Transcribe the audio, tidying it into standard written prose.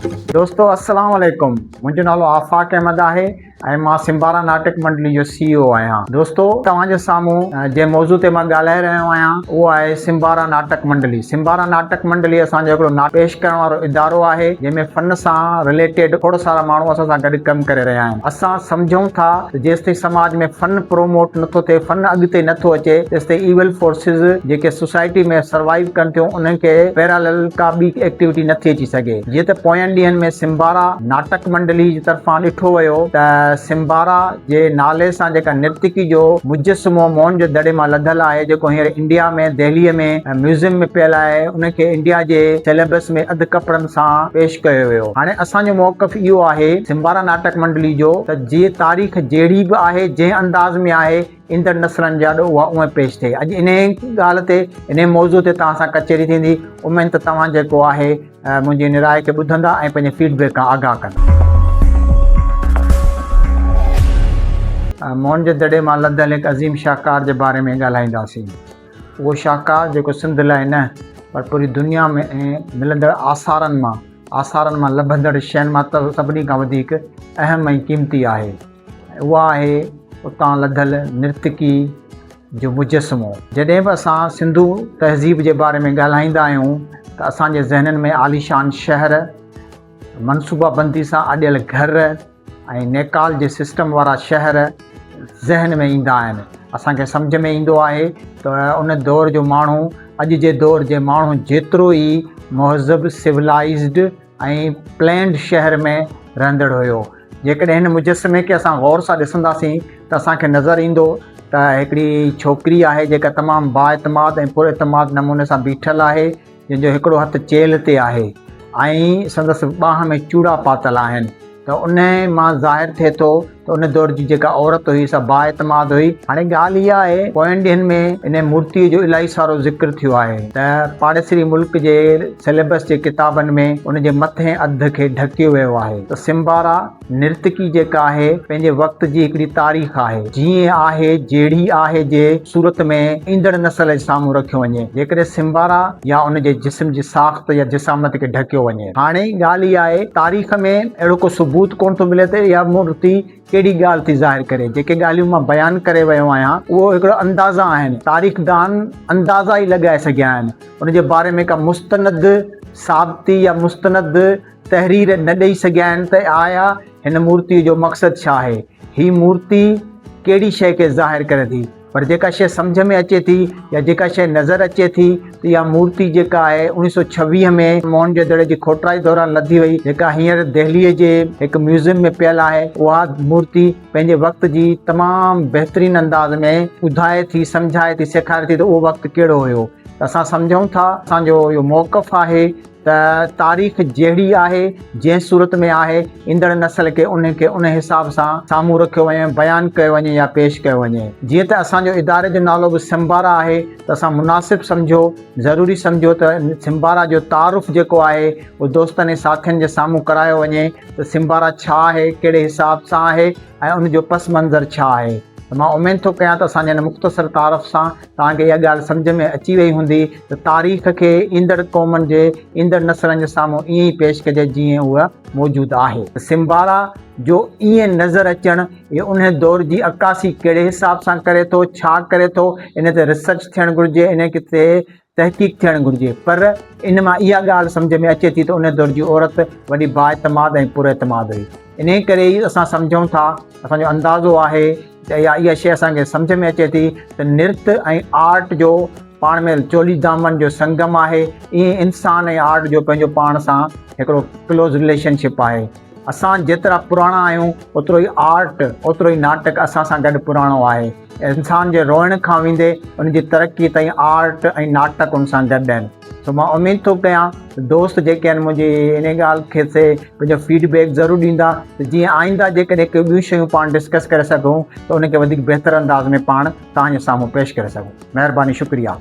दोस्तों अस्सलाम वालेकुम। मुंहिंजो नालो आफ़ाक़ अहमद आहे ऐं मां सिम्बारा नाटक मंडली जो CEO आहियां। दोस्तों तव्हांजे साम्हूं जंहिं मौज़ू ते मां ॻाल्हाए रहियो आहियां उहो आहे सिम्बारा नाटक मंडली। सिम्बारा नाटक मंडली असांजो हिकिड़ो पेश करण वारो इदारो आहे जंहिंमें फ़न सां रिलेटेड खोड़ सारा माण्हू असां सां गॾु कमु करे रहिया आहिनि। असां सम्झूं था त जेसिताईं समाज में फ़न प्रोमोट नथो थिए, फ़न अॻिते नथो अचे, तेसिताईं ईवल फोर्सिस जेके सोसाइटी में सर्वाइव कनि थियूं उन्हनि खे पैरालल का ॿी एक्टिविटी नथी अची सघे। जीअं त पोयनि ॾींहंनि में सिम्बारा नाटक मंडली जी तरफ़ां ॾिठो वियो त सिम्बारा जे नाले सां जेका नृत्यकी जो मुजस्समो मोहन जो दड़े मां लधल आहे, जेको हींअर इंडिया में दिल्लीअ में म्यूज़ियम में पियल आहे, उनखे इंडिया जे सिलेबस में अधु कपिड़नि सां पेश कयो वियो। हाणे असांजो मौक़िफ़ इहो आहे सिम्बारा नाटक मंडली जो त जीअं तारीख़ जहिड़ी बि आहे, जंहिं अंदाज़ में आहे, ईंदड़ नसलनि जा उहा उहे पेश थिए। अॼु इन ॻाल्हि ते, इन मौज़ू ते तव्हां सां कचेरी थींदी। उमेद त तव्हां जेको आहे मुंहिंजी इन राय खे ॿुधंदा ऐं पंहिंजे फीडबैक खां आगाह कंदा। मोहन जे दड़े मां लधल हिकु अज़ीम शाहकार जे बारे में ॻाल्हाईंदासीं। उहो शाहकार जेको सिंध लाइ न पर पूरी दुनिया में मिलंदड़ आसारनि मां लभंदड़ शयुनि मां त सभिनी खां वधीक अहम ऐं क़ीमती आहे। उहा आहे उतां लधल नृत्यकी जो मुजस्समो। जॾहिं बि असां सिंधू तहज़ीब जे बारे में ॻाल्हाईंदा आहियूं त असांजे ज़हननि में आलीशान शहर, मनसूबाबंदी सां अॾियल घर ऐं नेकाल जे सिस्टम वारा शहर ज़हन में ईंदा आहिनि। असांखे सम्झ में ईंदो आहे त उन दौर जो माण्हू अॼु जे दौर जे माण्हू जेतिरो ई मुहज़ब, सिविलाइज़्ड ऐं प्लैंड शहर में रहंदड़ हुयो। जेकॾहिं हिन मुजस्समे खे असां गौर सां ॾिसंदासीं त असांखे नज़र ईंदो त हिकिड़ी छोकिरी आहे जेका तमामु बाएतमाद ऐं पुरएतमाद नमूने सां बीठल आहे, जंहिंजो हिकिड़ो हथु चेल ते आहे ऐं संदसि ॿाह में चूड़ा पातल आहिनि। त उन मां ज़ाहिर थिए थो त उन दौर जी जेका औरत हुई सा बाएतमाद हुई। हाणे ॻाल्हि इहा आहे, पोयनि ॾींहंनि में इन मूर्तीअ जो इलाही सारो ज़िक्र थियो आहे त पाड़ेसरी मुल्क जे सिलेबस जे किताबनि में उन जे मथे अध खे ढकियो वियो आहे। त सिम्बारा नृत्यकी जेका आहे पंहिंजे वक़्त जी हिकिड़ी तारीख़ आहे, जीअं आहे जहिड़ी आहे जे सूरत में ईंदड़ नसल जे साम्हूं रखियो वञे, जेकॾहिं सिम्बारा या उन जे जिस्म जी साख़्त या जिसामत खे ढकियो वञे। हाणे ॻाल्हि इहा आहे, तारीख़ में अहिड़ो को सबूत कोन थो मिले त इहा मूर्ति कहिड़ी ॻाल्हि थी ज़ाहिर करे। जेके ॻाल्हियूं मां बयानु करे वियो आहियां उहो हिकिड़ो अंदाज़ा आहिनि। तारीख़दान अंदाज़ा ई लॻाए सघिया आहिनि। उन जे बारे में का मुस्तनद साबिती या मुस्तनद तहरीर न ॾेई सघिया आहिनि त आया हिन मूर्तीअ जो मक़सदु छा आहे, हीअ मूर्ति कहिड़ी शइ खे ज़ाहिर करे थी। पर जेका शइ सम्झ में अचे थी या जेका शइ नज़र अचे थी त इहा मूर्ति जेका आहे 1926 में मोहन जे दड़े जी खोटाई दौरान लधी वई, जेका हींअर दिल्लीअ जे हिकु म्यूज़ियम में पियल आहे। उहा मूर्ति पंहिंजे वक़्त जी तमामु बहितरीनु अंदाज़ में ॿुधाए थी, सम्झाए थी, सेखारे थी त उहो वक़्तु कहिड़ो हुयो। त असां सम्झूं था, असांजो इहो मौक़िफ़ आहे त तारीख़ जहिड़ी आहे, जंहिं सूरत में आहे, ईंदड़ नसल खे उनखे उन हिसाब सां साम्हूं रखियो वञे, बयानु कयो वञे या पेश कयो वञे। जीअं त असांजो इदारे जो नालो बि सिम्बारा आहे त असां मुनासिबु सम्झो, ज़रूरी सम्झो त सिम्बारा जो तारुफ़ जेको आहे उहो दोस्तनि ऐं साथियुनि जे साम्हूं करायो वञे त सिम्बारा छा आहे, कहिड़े हिसाब सां आहे ऐं उनजो पस मंज़र छा आहे। त मां उमेद थो कयां त असांजे हिन मुख़्तसर तारफ़ सां तव्हांखे इहा ॻाल्हि सम्झ में अची वई हूंदी त तारीख़ खे ईंदड़ क़ौमनि जे, ईंदड़ नसलनि जे साम्हूं ईअं ई पेश कजे जीअं उहा मौजूदु आहे। सिम्बारा जो ईअं नज़र अचणु, इहो उन दौर जी अक्कासी कहिड़े हिसाब सां करे थो, छा करे थो, इन ते रिसर्च थियणु घुरिजे, इन ते तहक़ीक़ थियणु घुरिजे। पर इन मां इहा ॻाल्हि सम्झ में अचे थी त उन दौर जी औरत वॾी बाएतमाद ऐं पुरएतमाद हुई। इन करे ई असां सम्झूं था, असांजो अंदाज़ो आहे त इहा शइ असांखे सम्झ में अचे थी त नृत्य ऐं आर्ट जो पाण में चोली दामन जो संगम आहे। ईअं इंसान ऐं आर्ट जो पंहिंजो पाण सां हिकिड़ो क्लोज़ रिलेशनशिप आहे। असां जेतिरा पुराणा आहियूं ओतिरो ई आर्ट, ओतिरो ई नाटक असां सां गॾु पुराणो आहे। इंसान जे रोइण खां वेंदे उनजी तरक़ी ताईं आर्ट ऐं नाटक उन सां गॾु आहिनि। सो मां उमेद थो कयां दोस्त जेके आहिनि मुंहिंजी इन ॻाल्हि खे पंहिंजो फीडबैक ज़रूरु ॾींदा त जीअं आईंदा जेकॾहिं के ॿियूं शयूं पाण डिस्कस करे सघूं त उनखे वधीक बहितर अंदाज़ में पाण तव्हांजे साम्हूं पेश करे सघूं। महिरबानी, शुक्रिया।